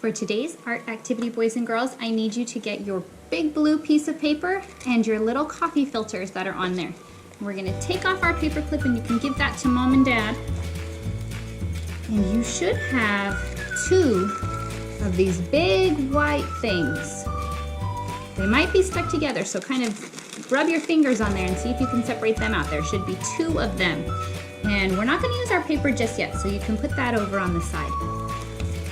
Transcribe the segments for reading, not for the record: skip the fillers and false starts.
For today's art activity, boys and girls, I need you to get your big blue piece of paper and your little coffee filters that are on there. We're gonna take off our paper clip and you can give that to mom and dad. And you should have 2 of these big white things. They might be stuck together, so kind of rub your fingers on there and see if you can separate them out. There should be 2 of them. And we're not gonna use our paper just yet, so you can put that over on the side.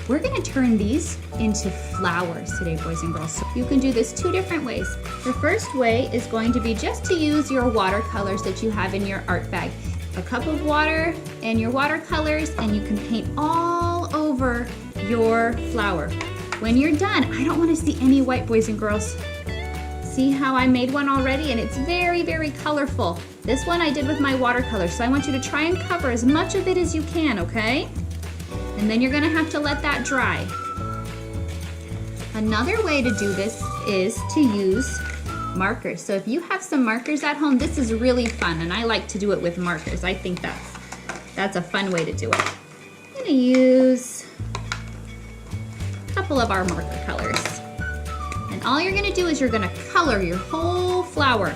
We're gonna turn these into flowers today, boys and girls. So you can do this 2 different ways. The first way is going to be just to use your watercolors that you have in your art bag. A cup of water and your watercolors, and you can paint all over your flower. When you're done, I don't wanna see any white, boys and girls. See how I made one already? And it's very, very colorful. This one I did with my watercolors, so I want you to try and cover as much of it as you can, okay? And then you're gonna have to let that dry. Another way to do this is to use markers. So if you have some markers at home, this is really fun, and I like to do it with markers. I think that's a fun way to do it. I'm gonna use a couple of our marker colors. And all you're gonna do is you're gonna color your whole flower.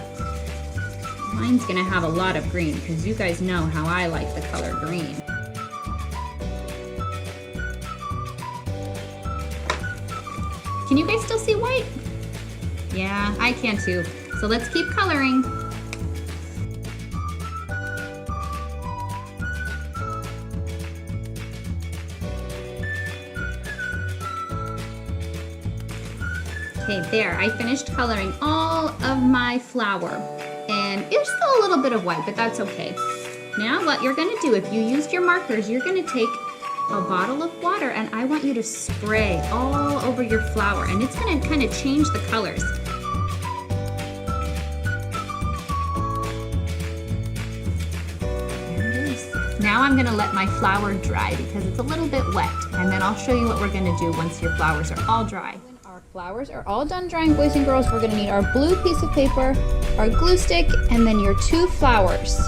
Mine's gonna have a lot of green because you guys know how I like the color green. Can you guys still see white? Yeah, I can too. So let's keep coloring. Okay, there, I finished coloring all of my flower. And it's still a little bit of white, but that's okay. Now what you're gonna do, if you used your markers, you're gonna take a bottle of water and I want you to spray all over your flower, and it's gonna kind of change the colors. There it is. Now I'm gonna let my flower dry because it's a little bit wet, and then I'll show you what we're gonna do once your flowers are all dry. When our flowers are all done drying, boys and girls, we're gonna need our blue piece of paper, our glue stick, and then your 2 flowers.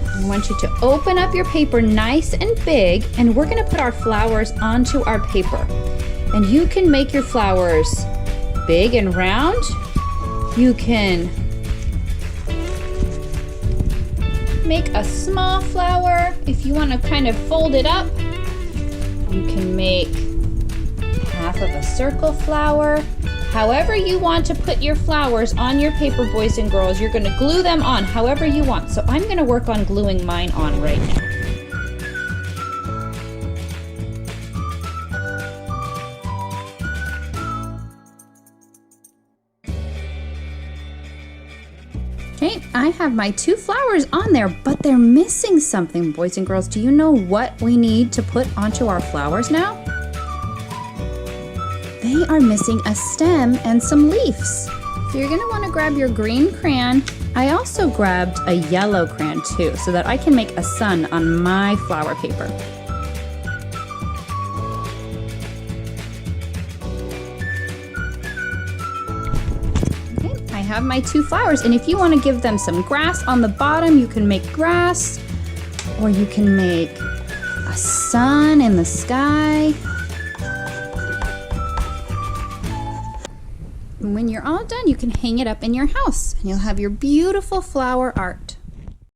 I want you to open up your paper nice and big, and we're gonna put our flowers onto our paper. And you can make your flowers big and round. You can make a small flower if you want to kind of fold it up. You can make half of a circle flower. However you want to put your flowers on your paper, boys and girls, you're gonna glue them on however you want. So I'm gonna work on gluing mine on right now. Okay, I have my 2 flowers on there, but they're missing something, boys and girls. Do you know what we need to put onto our flowers now? They are missing a stem and some leaves. So you're gonna wanna grab your green crayon. I also grabbed a yellow crayon too, so that I can make a sun on my flower paper. Okay, I have my 2 flowers, and if you wanna give them some grass on the bottom, you can make grass, or you can make a sun in the sky. When you're all done, you can hang it up in your house and you'll have your beautiful flower art.